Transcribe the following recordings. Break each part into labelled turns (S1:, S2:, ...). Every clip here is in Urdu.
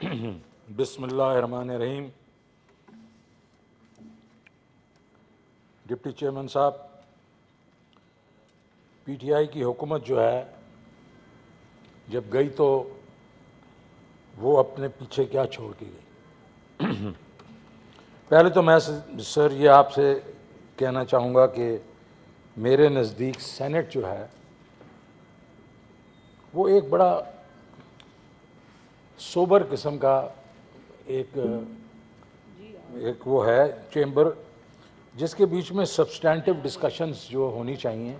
S1: بسم اللہ الرحمن الرحیم. ڈپٹی چیئرمین صاحب، پی ٹی آئی کی حکومت جو ہے جب گئی تو وہ اپنے پیچھے کیا چھوڑ کے گئی؟ پہلے تو میں سر یہ آپ سے کہنا چاہوں گا کہ میرے نزدیک سینٹ جو ہے وہ ایک بڑا سوبر قسم کا ایک وہ ہے چیمبر جس کے بیچ میں سبسٹینٹیو ڈسکشنز جو ہونی چاہیے،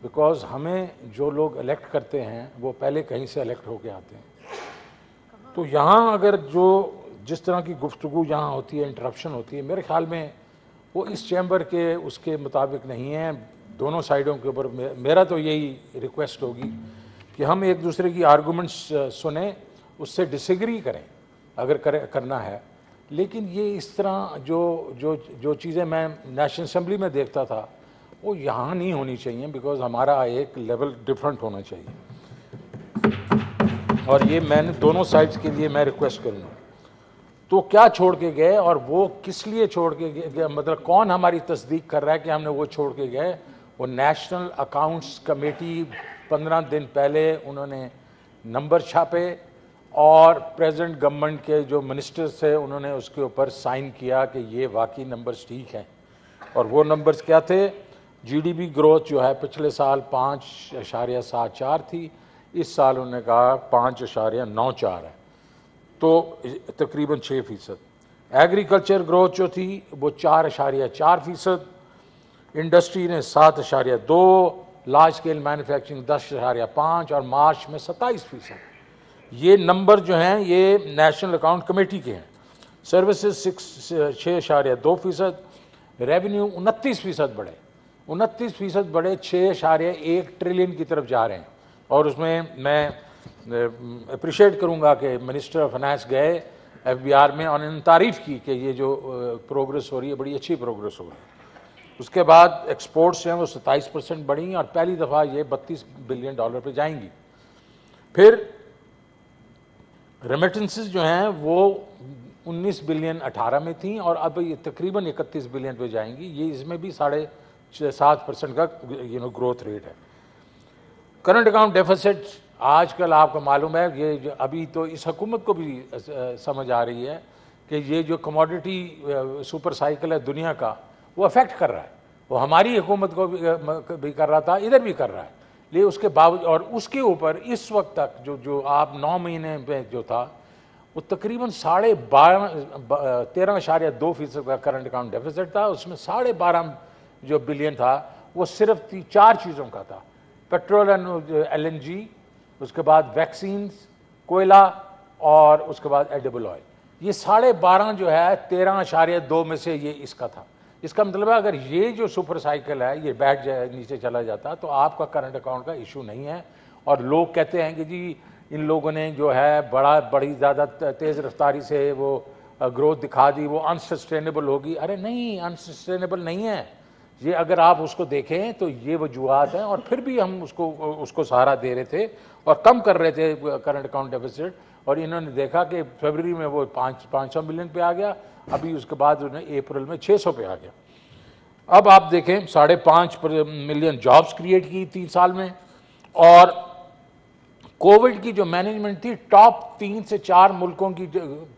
S1: بیکاز ہمیں جو لوگ الیکٹ کرتے ہیں وہ پہلے کہیں سے الیکٹ ہو کے آتے ہیں. تو یہاں اگر جس طرح کی گفتگو یہاں ہوتی ہے، انٹرپشن ہوتی ہے، میرے خیال میں وہ اس چیمبر کے اس کے مطابق نہیں ہے. دونوں سائڈوں کے اوپر میرا تو یہی ریکویسٹ ہوگی کہ ہم ایک دوسرے کی آرگومنٹس سنیں، اس سے ڈس ایگری کریں اگر کرنا ہے. لیکن یہ اس طرح جو چیزیں میں نیشنل اسمبلی میں دیکھتا تھا وہ یہاں نہیں ہونی چاہیے، بیکاز ہمارا ایک لیول ڈفرنٹ ہونا چاہیے. اور یہ میں نے دونوں سائڈز کے لیے میں ریکویسٹ کروں گا. تو کیا چھوڑ کے گئے اور وہ کس لیے چھوڑ کے گئے، مطلب کون ہماری تصدیق کر رہا ہے کہ ہم نے وہ چھوڑ کے گئے؟ وہ نیشنل اکاؤنٹس کمیٹی 15 دن پہلے انہوں نے نمبر چھاپے اور پریزیڈنٹ گورنمنٹ کے جو منسٹرز تھے انہوں نے اس کے اوپر سائن کیا کہ یہ واقعی نمبرز ٹھیک ہیں. اور وہ نمبرز کیا تھے؟ جی ڈی پی گروتھ جو ہے پچھلے سال 5.74 تھی، اس سال انہوں نے کہا 5.94 ہے، تو تقریباً 6%. ایگریکلچر گروتھ جو تھی وہ 4.4%، انڈسٹری نے 7.2%، لارج اسکیل مینوفیکچرنگ 10.5% اور مارچ میں 27%. یہ نمبر جو ہیں یہ نیشنل اکاؤنٹ کمیٹی کے ہیں. سروسز 6.2%، ریونیو 29% بڑھے، 29% بڑھے، 6.1 ٹریلین کی طرف جا رہے ہیں. اور اس میں اپریشیٹ کروں گا کہ منسٹر آف فائنانس گئے ایف بی آر میں اور انہوں نے تعریف کی کہ یہ جو پروگرس ہو رہی ہے بڑی اچھی پروگرس ہو رہی ہے. اس کے بعد ایکسپورٹس جو ہیں وہ 27% بڑھی اور پہلی دفعہ یہ $32 بلین پہ جائیں گی. پھر ریمیٹنسز جو ہیں وہ 19 بلین 18 میں تھیں اور اب یہ تقریباً 31 بلین پہ جائیں گی. یہ اس میں بھی 7.5% کا گروتھ ریٹ ہے. کرنٹ اکاؤنٹ ڈیفیسٹ آج کل آپ کو معلوم ہے، یہ ابھی تو اس حکومت کو بھی سمجھ آ رہی ہے کہ یہ جو کموڈٹی سپر سائیکل ہے دنیا کا وہ افیکٹ کر رہا ہے. وہ ہماری حکومت کو بھی کر رہا تھا، ادھر بھی کر رہا ہے. لیکن اس کے باوجود اور اس کے اوپر اس وقت تک جو آپ 9 مہینے میں جو تھا وہ تقریباً 13.2% کا کرنٹ اکاؤنٹ ڈیفیسٹ تھا. اس میں 12.5 جو بلین تھا وہ صرف 4 چیزوں کا تھا: petrol and L N G, اس کے بعد ویکسینز، کوئلہ اور اس کے بعد ایڈیبل آئل. یہ 12.5 جو ہے 13.2 میں سے یہ اس کا تھا. اس کا مطلب ہے اگر یہ جو سپر سائیکل ہے یہ بیٹھ جائے، نیچے چلا جاتا تو آپ کا کرنٹ اکاؤنٹ کا ایشو نہیں ہے. اور لوگ کہتے ہیں کہ جی ان لوگوں نے جو ہے بڑی زیادہ تیز رفتاری سے وہ گروتھ دکھا دی، وہ انسسٹینیبل ہوگی. ارے نہیں، انسسٹینیبل نہیں ہے یہ. اگر آپ اس کو دیکھیں تو یہ وجوہات ہیں اور پھر بھی ہم اس کو سہارا دے رہے تھے اور کم کر رہے تھے کرنٹ اکاؤنٹ ڈیفیسٹ. اور انہوں نے دیکھا کہ فیبرری میں وہ 500 ملین پہ آ گیا، ابھی اس کے بعد انہیں اپریل میں 600 پہ آ گیا. اب آپ دیکھیں 5.5 ملین جابز کریٹ کی 3 سال میں. اور کووڈ کی جو مینجمنٹ تھی ٹاپ 3 سے 4 ملکوں کی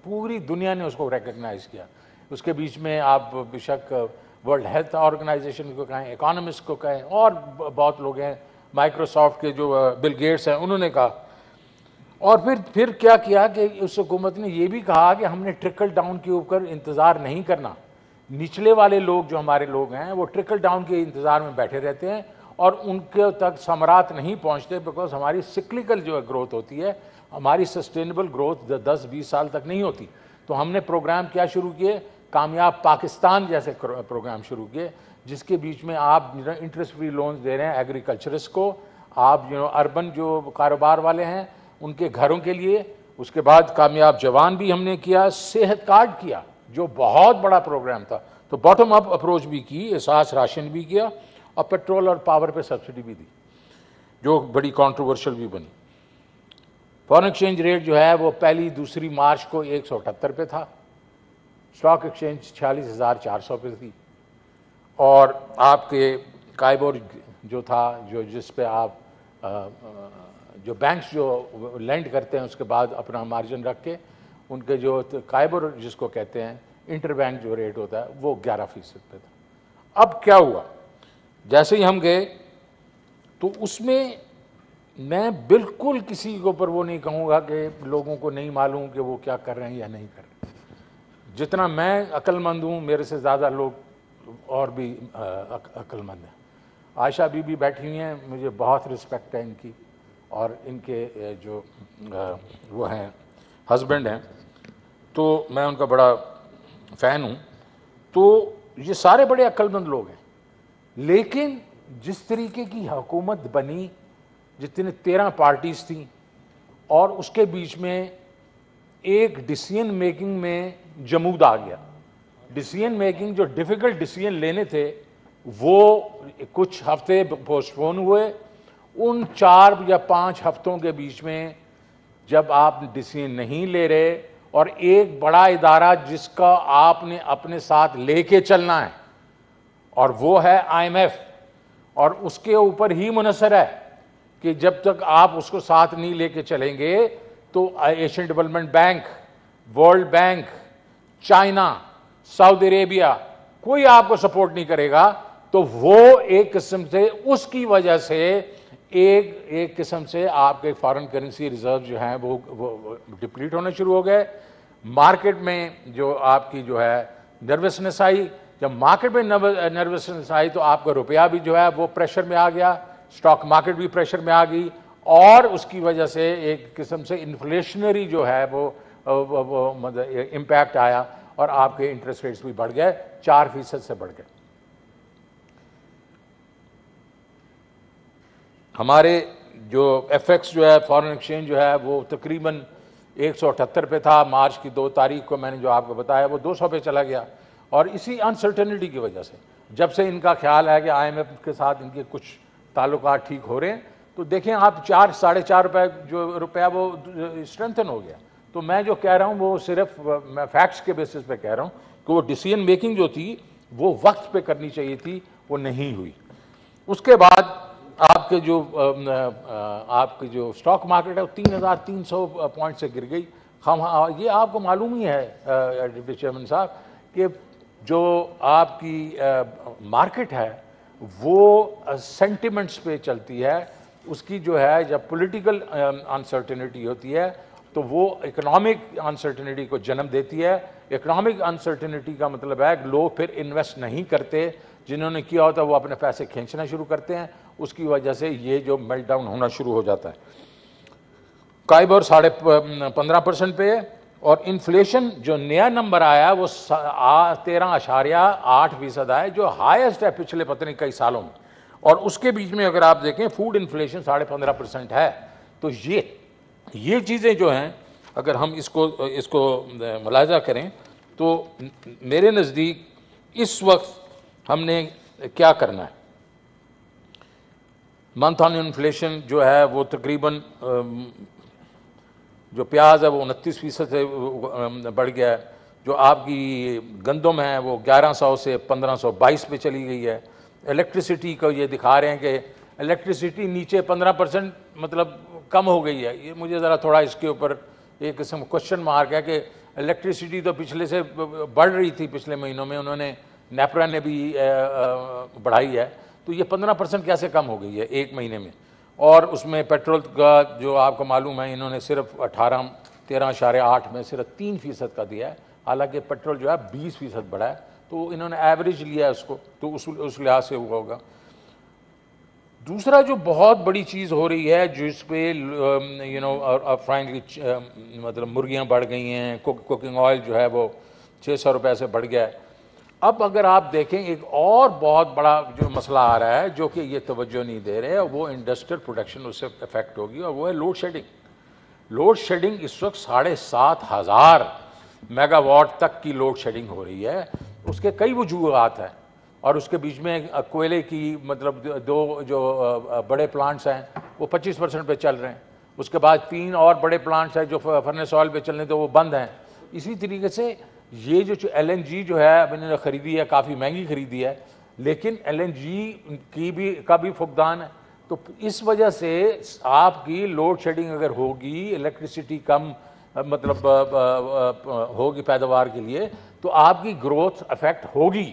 S1: پوری دنیا نے اس کو ریکگنائز کیا. اس کے بیچ میں آپ بے شک ورلڈ ہیلتھ آرگنائزیشن کو کہیں، اکانومسٹ کو کہیں، اور بہت لوگ ہیں، مائکروسافٹ کے جو بل گیٹس ہیں انہوں نے کہا. اور پھر کیا کیا کہ اس حکومت نے یہ بھی کہا کہ ہم نے ٹرکل ڈاؤن کے اوپر انتظار نہیں کرنا. نچلے والے لوگ جو ہمارے لوگ ہیں وہ ٹرکل ڈاؤن کے انتظار میں بیٹھے رہتے ہیں اور ان کے تک ثمرات نہیں پہنچتے، بیکاز ہماری سکلیکل جو گروتھ ہوتی ہے، ہماری سسٹینیبل گروتھ 10-20 سال تک نہیں ہوتی. تو ہم نے پروگرام کیا شروع کیے؟ کامیاب پاکستان جیسے پروگرام شروع کیے جس کے بیچ میں آپ انٹرسٹ فری لونز دے رہے ہیں ایگریکلچرسٹ کو، آپ اربن جو کاروبار والے ہیں ان کے گھروں کے لیے. اس کے بعد کامیاب جوان بھی ہم نے کیا، صحت کارڈ کیا جو بہت بڑا پروگرام تھا. تو باٹم اپ اپروچ بھی کی، احساس راشن بھی کیا، اور پیٹرول اور پاور پہ سبسڈی بھی دی جو بڑی کانٹروورشل بھی بنی. فارن ایکسچینج ریٹ جو ہے وہ پہلی دوسری مارچ کو 178 پہ تھا، اسٹاک ایکسچینج 46,400 پہ تھی، اور آپ کے کائبور جو تھا جس پہ آپ جو بینکس جو لینڈ کرتے ہیں اس کے بعد اپنا مارجن رکھ کے ان کے جو کائبور جس کو کہتے ہیں انٹر بینک جو ریٹ ہوتا ہے وہ 11% پہ تھا۔ اب کیا ہوا، جیسے ہی ہم گئے تو اس میں میں بالکل کسی کے اوپر وہ نہیں کہوں گا کہ لوگوں کو نہیں معلوم کہ وہ کیا کر رہے ہیں یا نہیں کر رہے ہیں۔ جتنا میں عقل مند ہوں میرے سے زیادہ لوگ اور بھی عقل مند ہیں۔ عائشہ بی بی بیٹھی ہوئی ہیں، مجھے بہت رسپیکٹ ہے ان کی، اور ان کے جو وہ ہیں ہسبینڈ ہیں تو میں ان کا بڑا فین ہوں۔ تو یہ سارے بڑے عقل مند لوگ ہیں، لیکن جس طریقے کی حکومت بنی، جتنے 13 پارٹیز تھیں، اور اس کے بیچ میں ایک ڈیسیژن میکنگ میں جمود آ گیا۔ ڈیسیژن میکنگ جو ڈیفیکلٹ ڈیسیژن لینے تھے وہ کچھ ہفتے پوسٹ پون ہوئے۔ ان 4 یا 5 ہفتوں کے بیچ میں جب آپ ڈیسیژن نہیں لے رہے، اور ایک بڑا ادارہ جس کا آپ نے اپنے ساتھ لے کے چلنا ہے، اور وہ ہے IMF، اور اس کے اوپر ہی منحصر ہے کہ جب تک آپ اس کو ساتھ نہیں لے کے چلیں گے تو Asian Development Bank, World Bank, China, سعودی عربیہ کوئی آپ کو سپورٹ نہیں کرے گا۔ تو وہ ایک قسم سے اس کی وجہ سے ایک قسم سے آپ کے فارن کرنسی ریزرو جو ہیں وہ ڈپلیٹ ہونے شروع ہو گئے۔ مارکیٹ میں جو آپ کی جو ہے نروسنس آئی، جب مارکیٹ میں نروسنس آئی تو آپ کا روپیہ بھی جو ہے وہ پریشر میں آ گیا، اسٹاک مارکیٹ بھی پریشر میں آ گئی، اور اس کی وجہ سے ایک قسم سے انفلیشنری جو ہے وہ امپیکٹ آیا، اور آپ کے انٹرسٹ ریٹس بھی بڑھ گئے، 4% سے بڑھ گئے۔ ہمارے جو ایف ایکس جو ہے فارن ایکسچینج جو ہے وہ تقریباً 178 پہ تھا، مارچ کی 2 تاریخ کو میں نے جو آپ کو بتایا وہ 200 پہ چلا گیا، اور اسی انسرٹنٹی کی وجہ سے جب سے ان کا خیال ہے کہ IMF کے ساتھ ان کے کچھ تعلقات ٹھیک ہو رہے ہیں، تو دیکھیں آپ 4-4.5 روپے جو روپیہ وہ اسٹرینتھن ہو گیا۔ تو میں جو کہہ رہا ہوں وہ صرف میں فیکٹس کے بیسس پہ کہہ رہا ہوں کہ وہ ڈیسیژن میکنگ جو تھی وہ وقت پہ کرنی چاہیے تھی، وہ نہیں ہوئی۔ اس کے بعد آپ کے جو اسٹاک مارکیٹ ہے وہ 3,300 پوائنٹ سے گر گئی۔ یہ آپ کو معلوم ہی ہے ڈپٹی چیئرمین صاحب کہ جو آپ کی مارکیٹ ہے وہ سینٹیمنٹس پہ چلتی ہے، اس کی جو ہے جب پولیٹیکل انسرٹنٹی ہوتی ہے تو وہ اکنامک انسرٹنٹی کو جنم دیتی ہے۔ اکنامک انسرٹنٹی کا مطلب ہے کہ لوگ پھر انویسٹ نہیں کرتے، جنہوں نے کیا ہوتا ہے وہ اپنے پیسے کھینچنا شروع کرتے ہیں، اس کی وجہ سے یہ جو میلٹ ڈاؤن ہونا شروع ہو جاتا ہے۔ کائبور 15.5% پہ ہے، اور انفلیشن جو نیا نمبر آیا وہ 13.8% ہے، جو ہائیسٹ ہے پچھلے پتہ نہیں کئی سالوں میں، اور اس کے بیچ میں اگر آپ دیکھیں فوڈ انفلیشن 15.5% ہے۔ تو یہ چیزیں جو ہیں اگر ہم اس کو ملاحظہ کریں تو میرے نزدیک اس وقت ہم نے کیا کرنا ہے۔ منتھ آن انفلیشن جو ہے وہ تقریباً جو پیاز ہے وہ 29% سے بڑھ گیا ہے، جو آپ کی گندم ہے وہ 1100 سے 1522 پہ چلی گئی ہے۔ الیکٹریسٹی کو یہ دکھا رہے ہیں کہ الیکٹریسٹی نیچے 15% مطلب کم ہو گئی ہے۔ یہ مجھے ذرا تھوڑا اس کے اوپر ایک قسم کوشچن مارک ہے کہ الیکٹریسٹی تو پچھلے سے بڑھ رہی تھی، پچھلے مہینوں میں انہوں نے نیپرا نے بھی بڑھائی ہے، تو یہ 15% کیسے کم ہو گئی ہے ایک مہینے میں؟ اور اس میں پیٹرول کا جو آپ کو معلوم ہے انہوں نے صرف 13.8 میں صرف 3% کا دیا ہے، حالانکہ پیٹرول جو ہے 20% بڑھا ہے، تو انہوں نے ایوریج لیا ہے اس کو، تو اس لحاظ سے ہوا ہوگا۔ دوسرا جو بہت بڑی چیز ہو رہی ہے جس پہ فرینکلی مطلب مرغیاں بڑھ گئی ہیں، کوکنگ آئل جو ہے وہ 600 روپے سے بڑھ گیا ہے۔ اب اگر آپ دیکھیں ایک اور بہت بڑا جو مسئلہ آ رہا ہے جو کہ یہ توجہ نہیں دے رہے، وہ انڈسٹریل پروڈکشن اس سے افیکٹ ہوگی، اور وہ ہے لوڈ شیڈنگ۔ لوڈ شیڈنگ اس وقت 7,500 میگا واٹ تک کی لوڈ شیڈنگ ہو رہی ہے۔ اس کے کئی وجوہات ہیں، اور اس کے بیچ میں کوئلے کی مطلب 2 جو بڑے پلانٹس ہیں وہ 25% پہ چل رہے ہیں، اس کے بعد 3 اور بڑے پلانٹس ہیں جو فرنس آئل پہ چلنے تھے وہ بند ہیں. اسی طریقے سے یہ جو LNG جو ہے اب انہوں نے خریدی ہے, کافی مہنگی خریدی ہے, لیکن LNG کا بھی فقدان ہے. تو اس وجہ سے آپ کی لوڈ شیڈنگ اگر ہوگی, الیکٹریسٹی کم مطلب ہوگی پیداوار کے لیے, تو آپ کی گروتھ افیکٹ ہوگی.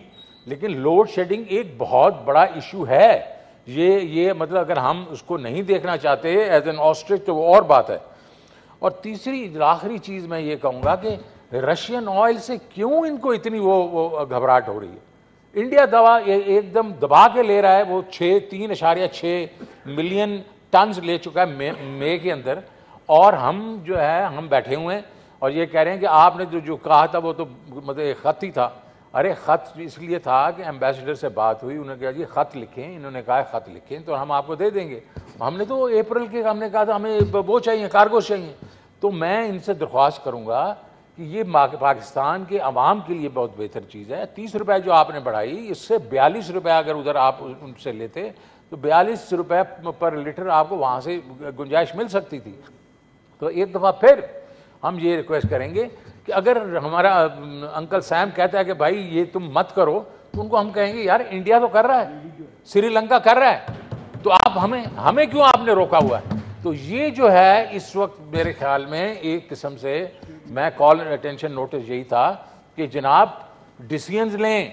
S1: لیکن لوڈ شیڈنگ ایک بہت بڑا ایشو ہے. یہ مطلب اگر ہم اس کو نہیں دیکھنا چاہتے ایز این آسٹرچ تو وہ اور بات ہے. اور تیسری آخری چیز میں یہ کہوں گا کہ رشین آئل سے کیوں ان کو اتنی وہ گھبراہٹ ہو رہی ہے. انڈیا دوا ایک دم دبا کے لے رہا ہے, وہ 3.6 ملین ٹنز لے چکا ہے مئی کے اندر, اور ہم جو ہے ہم بیٹھے ہوئے ہیں اور یہ کہہ رہے ہیں کہ آپ نے جو کہا تھا وہ تو مطلب ایک خط ہی تھا. ارے خط اس لیے تھا کہ ایمبیسڈر سے بات ہوئی, انہوں نے کہا جی خط لکھیں, انہوں نے کہا خط لکھیں تو ہم آپ کو دے دیں گے. ہم نے تو اپریل کے ہم نے کہا تھا ہمیں وہ چاہیے, کارگوز چاہیے. تو میں ان سے درخواست کروں گا کہ یہ پاکستان کے عوام کے لیے بہت بہتر چیز ہے. 30 روپے جو آپ نے بڑھائی, اس سے 42 روپے اگر ادھر آپ ان سے لیتے تو 42 روپے پر لیٹر آپ کو وہاں سے گنجائش مل سکتی تھی. تو ایک دفعہ پھر ہم یہ ریکویسٹ کریں گے کہ اگر ہمارا انکل سیم کہتا ہے کہ بھائی یہ تم مت کرو, تو ان کو ہم کہیں گے یار انڈیا تو کر رہا ہے, سری لنکا کر رہا ہے, تو آپ ہمیں کیوں آپ نے روکا ہوا ہے. تو یہ جو ہے اس وقت میرے خیال میں ایک قسم سے میں کال اٹینشن نوٹس یہی تھا کہ جناب ڈیسیژنز لیں.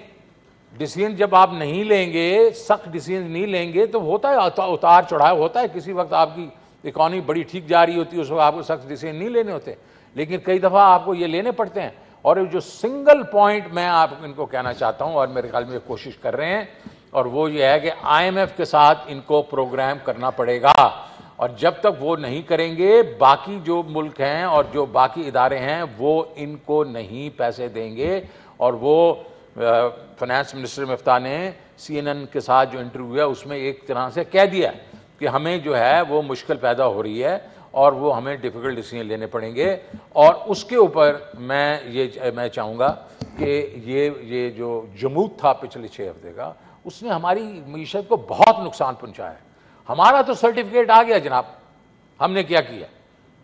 S1: ڈیسیژن جب آپ نہیں لیں گے, سخت ڈیسیژن نہیں لیں گے, تو ہوتا ہے اتار چڑھاؤ ہوتا ہے. کسی وقت آپ کی اکانومی بڑی ٹھیک جا رہی ہوتی ہے, اس وقت آپ کو سخت ڈیسیژن نہیں لینے ہوتے, لیکن کئی دفعہ آپ کو یہ لینے پڑتے ہیں. اور جو سنگل پوائنٹ میں آپ ان کو کہنا چاہتا ہوں, اور میرے خیال میں یہ کوشش کر رہے ہیں, اور وہ یہ ہے کہ IMF کے ساتھ ان کو پروگرام کرنا پڑے گا. اور جب تک وہ نہیں کریں گے, باقی جو ملک ہیں اور جو باقی ادارے ہیں وہ ان کو نہیں پیسے دیں گے. اور وہ فائنانس منسٹر مفتاح نے CNN کے ساتھ جو انٹرویو ہے اس میں ایک طرح سے کہہ دیا کہ ہمیں جو ہے وہ مشکل پیدا ہو رہی ہے اور وہ ہمیں ڈیفیکلٹ ڈیسیژن لینے پڑیں گے. اور اس کے اوپر میں چاہوں گا کہ یہ جو جمود تھا پچھلے 6 ہفتے کا, اس نے ہماری معیشت کو بہت نقصان پہنچایا ہے. ہمارا تو سرٹیفکیٹ آ گیا جناب, ہم نے کیا کیا,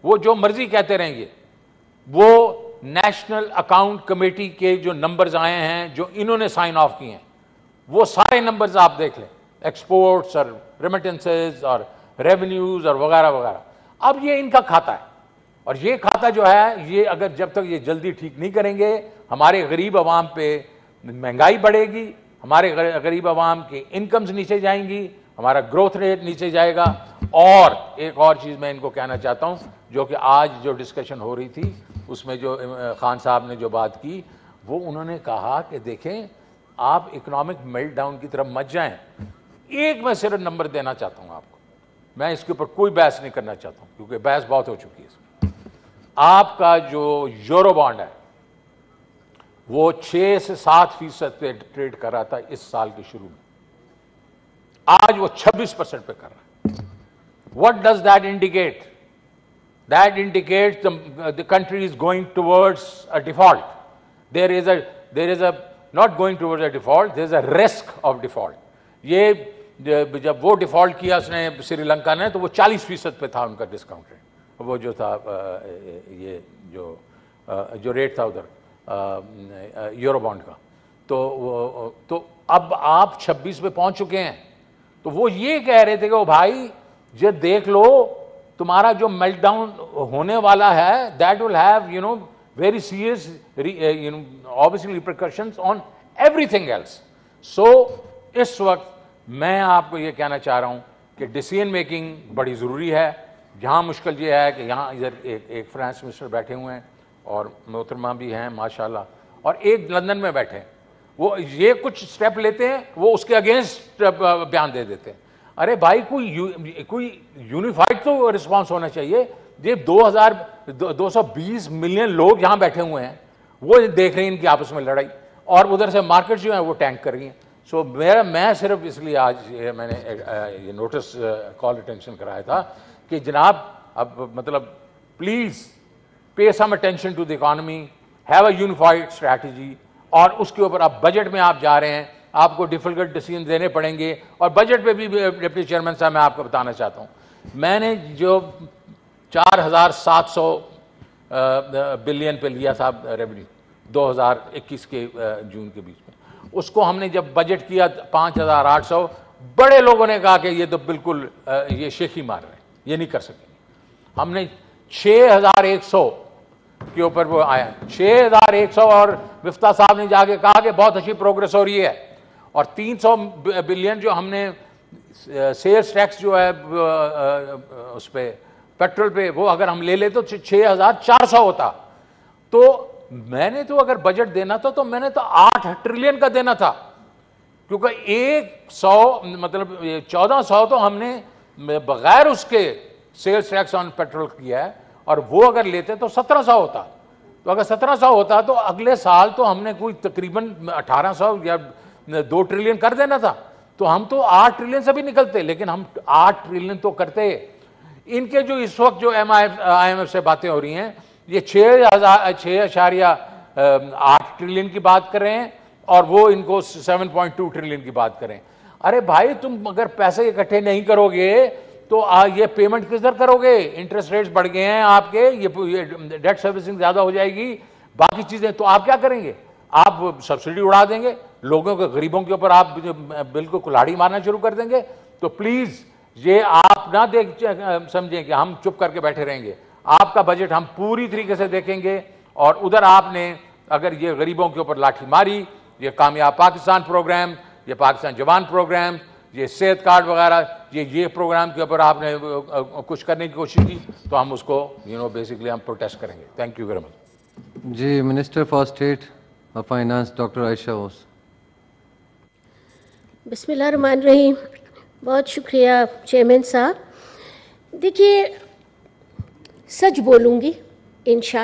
S1: وہ جو مرضی کہتے رہیں گے. وہ نیشنل اکاؤنٹ کمیٹی کے جو نمبرز آئے ہیں جو انہوں نے سائن آف کیے ہیں, وہ سارے نمبرز آپ دیکھ لیں, ایکسپورٹس اور ریمیٹنسز اور ریونیوز اور وغیرہ وغیرہ. اب یہ ان کا کھاتا ہے, اور یہ کھاتا جو ہے یہ اگر جب تک یہ جلدی ٹھیک نہیں کریں گے, ہمارے غریب عوام پہ مہنگائی بڑھے گی, ہمارے غریب عوام کی انکمز نیچے جائیں گی, ہمارا گروتھ ریٹ نیچے جائے گا. اور ایک اور چیز میں ان کو کہنا چاہتا ہوں, جو کہ آج جو ڈسکشن ہو رہی تھی اس میں جو خان صاحب نے جو بات کی, وہ انہوں نے کہا کہ دیکھیں آپ اکنامک میلٹ ڈاؤن کی طرف مت جائیں. ایک میں صرف نمبر دینا چاہتا ہوں آپ کو, میں اس کے اوپر کوئی بحث نہیں کرنا چاہتا ہوں کیونکہ بحث بہت ہو چکی ہے اس میں. آپ کا جو یورو بانڈ ہے وہ 6 سے 7% پہ ٹریڈ کر رہا تھا اس سال کے شروع میں, آج وہ 26% پہ کر رہا ہے. What does that indicate? That indicates the country is going towards a default. There is a not going towards a default, there is a risk of default. یہ جب وہ ڈیفالٹ کیا اس نے سری لنکا نے, تو وہ 40% پہ تھا ان کا ڈسکاؤنٹ ریٹ, وہ جو تھا یہ جو ریٹ تھا ادھر یورو بانڈ کا. تو اب آپ 26 پہ پہنچ چکے ہیں. تو وہ یہ کہہ رہے تھے کہ وہ بھائی یہ دیکھ لو تمہارا جو میلٹ ڈاؤن ہونے والا ہے, that will have very serious obviously repercussions on everything else. So اس وقت میں آپ کو یہ کہنا چاہ رہا ہوں کہ ڈیسیژن میکنگ بڑی ضروری ہے. جہاں مشکل یہ ہے کہ یہاں ادھر ایک فائنانس منسٹر بیٹھے ہوئے ہیں اور محترمہ بھی ہیں ماشاءاللہ, اور ایک لندن میں بیٹھے ہیں, وہ یہ کچھ سٹیپ لیتے ہیں, وہ اس کے اگینسٹ بیان دے دیتے ہیں. ارے بھائی کوئی یونیفائڈ تو رسپانس ہونا چاہیے. یہ 220 ملین لوگ یہاں بیٹھے ہوئے ہیں, وہ دیکھ رہے ہیں ان کی آپس میں لڑائی, اور ادھر سے مارکیٹ جو ہیں وہ ٹینک کر رہی ہیں. سو میں صرف اس لیے آج میں نے یہ نوٹس کال اٹینشن کرایا تھا کہ جناب اب مطلب please pay some attention to the economy, have a unified strategy. اور اس کے اوپر اب بجٹ میں آپ جا رہے ہیں, آپ کو ڈیفیکلٹ ڈیسیژن دینے پڑیں گے. اور بجٹ پہ بھی ڈپٹی چیئرمین صاحب میں آپ کو بتانا چاہتا ہوں, میں نے جو 4700 بلین پہ لیا تھا ریونیو 2021 کے جون کے بیچ میں. اس کو ہم نے جب بجٹ کیا 5800, بڑے لوگوں نے کہا کہ یہ تو بالکل یہ شیخی مار رہے ہیں, یہ نہیں کر سکیں گے. ہم نے 6100 کے اوپر وہ آیا 6100, اور مفتاح صاحب نے جا کے کہا کہ بہت اچھی پروگرس ہو رہی ہے. اور 300 بلین جو ہم نے سیلز ٹیکس جو ہے اس پہ پیٹرول پہ, وہ اگر ہم لے لیں تو 6400 ہوتا. تو میں نے تو اگر بجٹ دینا تھا تو میں نے تو 8 ٹریلین کا دینا تھا, کیونکہ 100 مطلب 1400 تو ہم نے بغیر اس کے سیلز ٹیکس آن پیٹرول کیا ہے, اور وہ اگر لیتے تو 1700 ہوتا. تو اگر 1700 ہوتا تو اگلے سال تو ہم نے کوئی تقریباً 1800 یا 2 ٹریلین کر دینا تھا. تو ہم تو 8 ٹریلین سے بھی نکلتے, لیکن ہم 8 ٹریلین تو کرتے. ان کے جو اس وقت جو IMF سے باتیں ہو رہی ہیں, یہ 6.8 ٹریلین کی بات کر رہے ہیں, اور وہ ان کو 7.2 ٹریلین کی بات کریں. ارے بھائی, تم اگر پیسے اکٹھے نہیں کرو گے تو یہ پیمنٹ کس طرح کرو گے؟ انٹرسٹ ریٹس بڑھ گئے ہیں آپ کے, یہ ڈیٹ سروسنگ زیادہ ہو جائے گی, باقی چیزیں, تو آپ کیا کریں گے؟ آپ سبسڈی اڑا دیں گے لوگوں کے, غریبوں کے اوپر آپ بالکل کلاڑی مارنا شروع کر دیں گے. تو پلیز یہ آپ نہ سمجھیں کہ ہم چپ کر کے بیٹھے رہیں گے. آپ کا بجٹ ہم پوری طریقے سے دیکھیں گے, اور ادھر آپ نے اگر یہ غریبوں کے اوپر لاٹھی ماری, یہ کامیاب پاکستان پروگرام, یہ پاکستان جوان پروگرام, یہ صحت کارڈ وغیرہ, یہ پروگرام کے اوپر آپ نے کچھ کرنے کی کوشش کی, تو ہم اس کو بیسکلی ہم پروٹیسٹ کریں گے. Thank you very much.
S2: جی, منسٹر فار اسٹیٹ اور فائنانس ڈاکٹر عائشہ اوس.
S3: بسم اللہ الرحمن الرحیم. بہت شکریہ چیئرمین صاحب. دیکھیے, سچ بولوں گی انشاءاللہ.